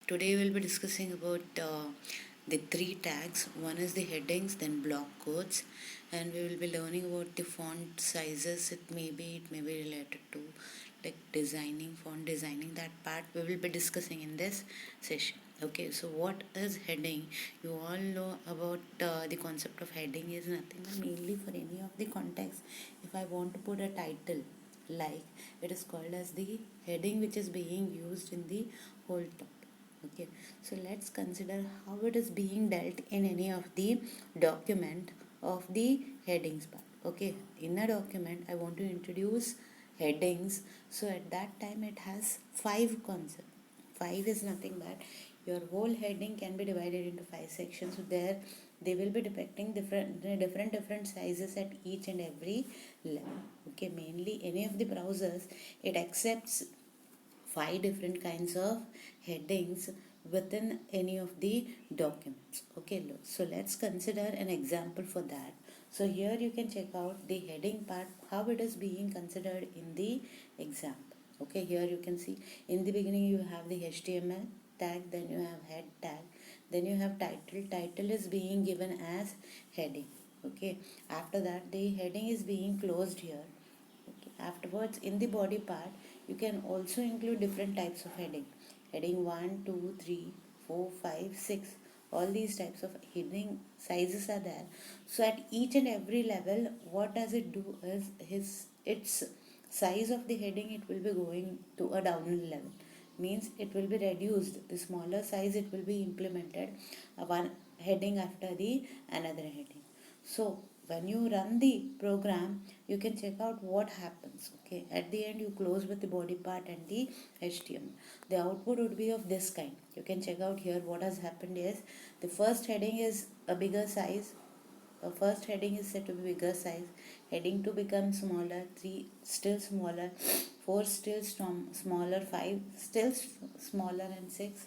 Today we'll be discussing about the three tags. One is the headings, then block quotes, and we will be learning about the font sizes. It may be related to like designing, font designing. That part we will be discussing in this session. Okay, so what is heading? You all know about the concept of heading is nothing but mainly for any of the context. If I want to put a title, like it is called as the heading, which is being used in the whole topic. Okay, so let's consider how it is being dealt in any of the document of the headings part. Okay, in a document I want to introduce headings, so at that time it has five concepts. Five is nothing but your whole heading can be divided into five sections. So there they will be depicting different sizes at each and every level. Okay, mainly any of the browsers, it accepts five different kinds of headings within any of the documents. Okay, so let's consider an example for that. So here you can check out the heading part, how it is being considered in the example. Okay, here you can see in the beginning you have the HTML tag, then you have head tag, then you have title is being given as heading. Okay, after that the heading is being closed here. Okay. Afterwards, in the body part, you can also include different types of heading. Heading 1, 2, 3, 4, 5, 6. All these types of heading sizes are there. So at each and every level, what does it do is its size of the heading, it will be going to a down level. Means it will be reduced. The smaller size it will be implemented, one heading after the another heading. So when you run the program, you can check out what happens. Okay, at the end you close with the body part and the HTML. The output would be of this kind. You can check out here what has happened is the first heading is a bigger size. The first heading is set to be bigger size. Heading 2 becomes smaller, 3 still smaller, 4 still smaller, 5 still smaller, and 6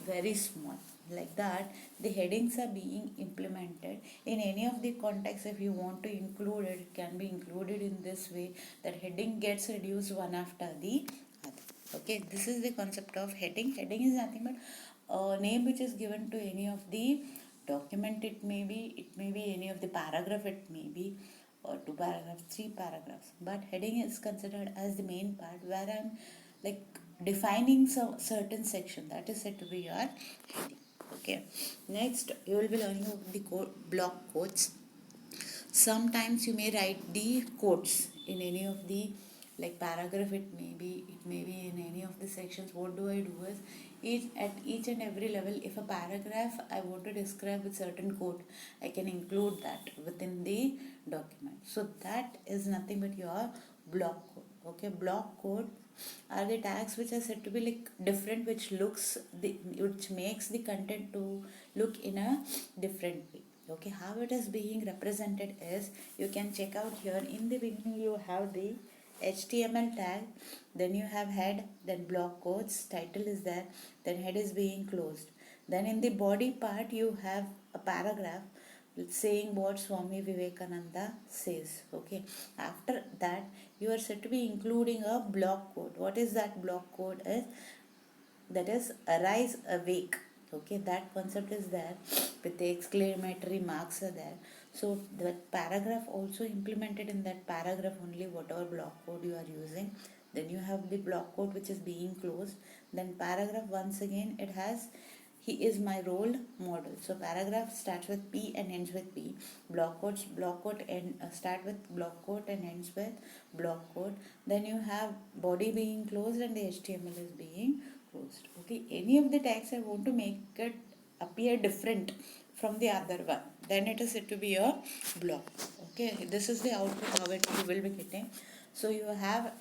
very small. Like that the headings are being implemented in any of the contexts. If you want to include it, it can be included in this way, that heading gets reduced one after the other. Okay, this is the concept of heading. Heading is nothing but a name which is given to any of the document. It may be any of the paragraph, it may be or two paragraphs, three paragraphs, but heading is considered as the main part where I'm like defining some certain section, that is said to be your heading. Okay, next you will be learning about the block quotes. Sometimes you may write the quotes in any of the like paragraph, it may be in any of the sections. What do I do is each and every level, if a paragraph I want to describe with certain quote, I can include that within the document. So that is nothing but your block quote. Okay, block quote are the tags which are said to be like different, which makes the content to look in a different way. Okay, how it is being represented is, you can check out here. In the beginning you have the HTML tag, then you have head, then block quotes, title is there, then head is being closed. Then in the body part you have a paragraph saying what Swami Vivekananda says. Okay, after that you are said to be including a block quote. What is that block quote is? That is arise awake. Okay, that concept is there with the exclamatory marks are there. So the paragraph also implemented in that paragraph only, whatever block code you are using. Then you have the block code which is being closed. Then paragraph, once again it has he is my role model. So paragraph starts with P and ends with P. Block quote and start with block quote and ends with block quote. Then you have body being closed and the HTML is being closed. Okay, any of the tags I want to make it appear different from the other one, then it is said to be a block. Okay, this is the output how it you will be getting. So you have,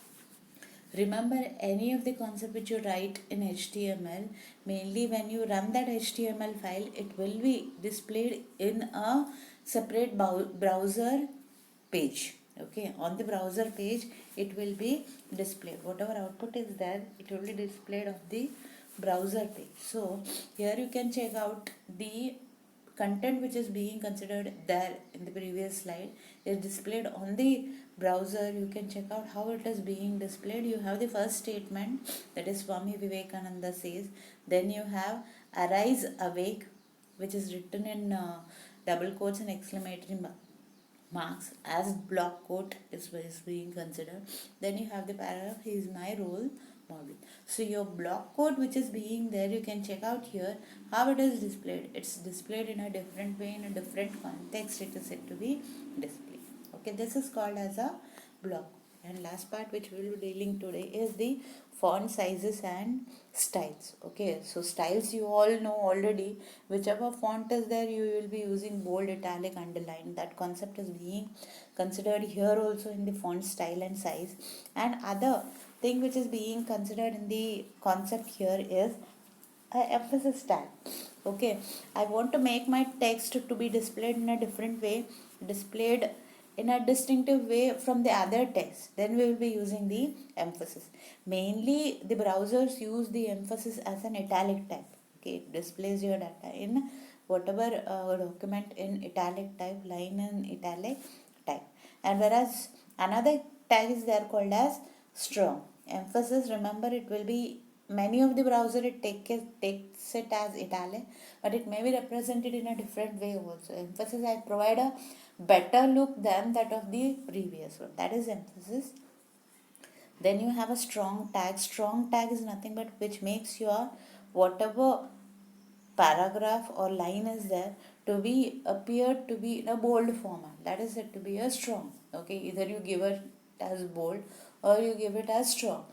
remember any of the concept which you write in HTML, mainly when you run that HTML file, it will be displayed in a separate browser page. Okay, on the browser page it will be displayed. Whatever output is there, it will be displayed on the browser page. So here you can check out the content which is being considered there in the previous slide is displayed on the browser, you can check out how it is being displayed. You have the first statement, that is Swami Vivekananda says. Then you have arise awake, which is written in double quotes and exclamatory marks as block quote is being considered. Then you have the paragraph, he is my role model. So your block quote which is being there, you can check out here how it is displayed. It's displayed in a different way, in a different context it is said to be displayed. Okay, this is called as a block. And last part which we will be dealing today is the font sizes and styles. Okay, so styles you all know already. Whichever font is there, you will be using bold, italic, underline. That concept is being considered here also in the font style and size. And other thing which is being considered in the concept here is emphasis tag. Okay, I want to make my text to be displayed in a different way, displayed in a distinctive way from the other text. Then we will be using the emphasis. Mainly the browsers use the emphasis as an italic type. Okay, it displays your data in whatever document in italic type, line in italic type. And whereas another tag is there called as strong emphasis. Remember, it will be many of the browser it takes it as italic, but it may be represented in a different way also. Emphasis I provide a better look than that of the previous one. That is emphasis. Then you have a strong tag. Strong tag is nothing but which makes your whatever paragraph or line is there to be appear to be in a bold format. That is said to be a strong. Okay, either you give it as bold or you give it as strong.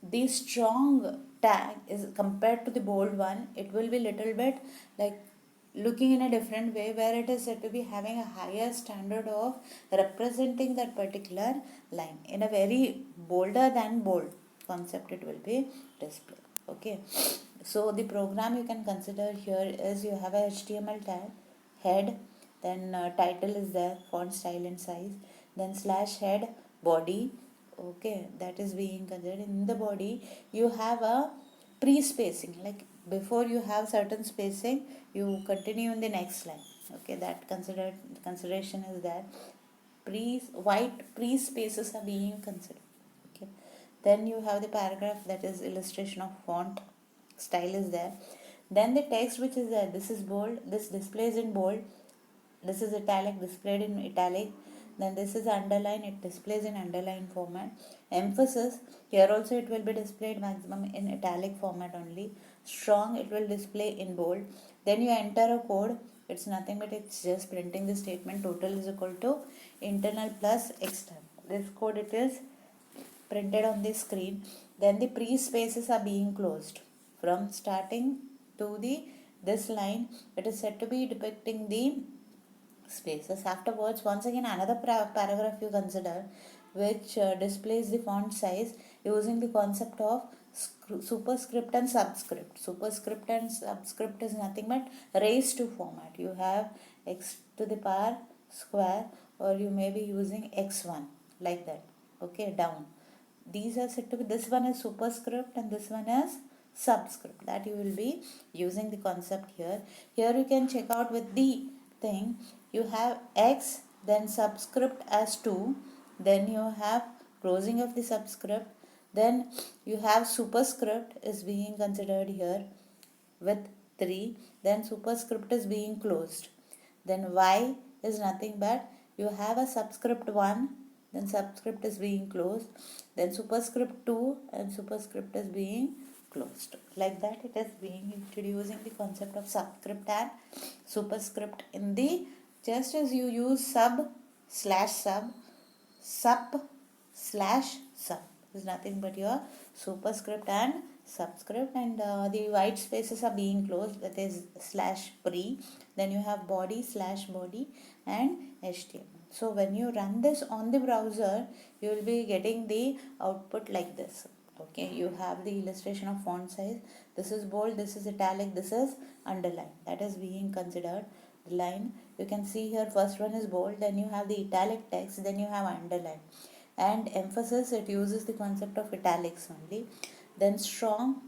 The strong tag is compared to the bold one, it will be little bit like looking in a different way, where it is said to be having a higher standard of representing that particular line in a very bolder than bold concept it will be displayed. Okay, so the program you can consider here is you have a HTML tag, head, then title is there, font style and size, then slash head, body. Okay, that is being considered. In the body you have a pre-spacing, like before you have certain spacing, you continue in the next line. Okay, that consideration is there. White pre-spaces are being considered. Okay, then you have the paragraph, that is illustration of font style is there. Then the text which is there, this is bold, this displays in bold, this is italic, displayed in italic. Then this is underline, it displays in underline format. Emphasis, here also it will be displayed maximum in italic format only. Strong, it will display in bold. Then you enter a code, it's nothing but it's just printing the statement total is equal to internal plus external. This code it is printed on the screen. Then the pre-spaces are being closed from starting to the this line. It is said to be depicting the spaces. Afterwards, once again another paragraph you consider, which displays the font size using the concept of superscript and subscript. Superscript and subscript is nothing but raised to format. You have x to the power square, or you may be using x1 like that. Okay, down. These are said to be, this one is superscript and this one is subscript. That you will be using the concept here. Here you can check out with the thing. You have x, then subscript as 2, then you have closing of the subscript, then you have superscript is being considered here with 3, then superscript is being closed. Then y is nothing but you have a subscript 1, then subscript is being closed, then superscript 2 and superscript is being closed. Like that it is being introducing the concept of subscript and superscript in the, just as you use sub slash sub, sup slash sub is nothing but your superscript and subscript. And the white spaces are being closed, that is slash pre. Then you have body slash body and HTML. So when you run this on the browser, you will be getting the output like this. Okay, you have the illustration of font size. This is bold, this is italic, this is underline. That is being considered the line. You can see here first one is bold, then you have the italic text, then you have underline. And emphasis, it uses the concept of italics only. Then strong,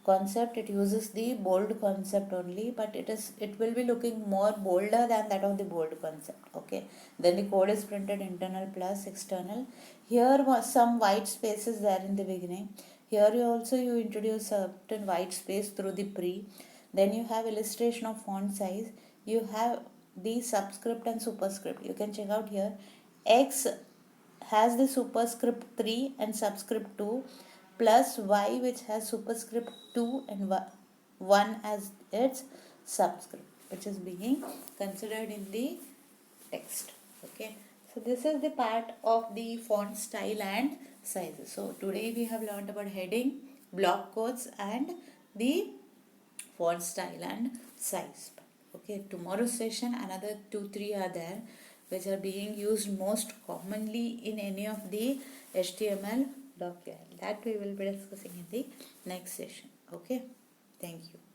concept, it uses the bold concept only, but it will be looking more bolder than that of the bold concept. Okay, then the code is printed internal plus external. Here was some white spaces there in the beginning. Here you introduce certain white space through the pre. Then you have illustration of font size. You have the subscript and superscript. You can check out here. X has the superscript 3 and subscript 2, plus y which has superscript 2 and 1 as its subscript, which is being considered in the text. Okay, so this is the part of the font style and sizes. So today we have learned about heading, block quotes, and the font style and size. Okay, tomorrow's session another 2-3 are there which are being used most commonly in any of the HTML document that we will be discussing in the next session. Okay, thank you.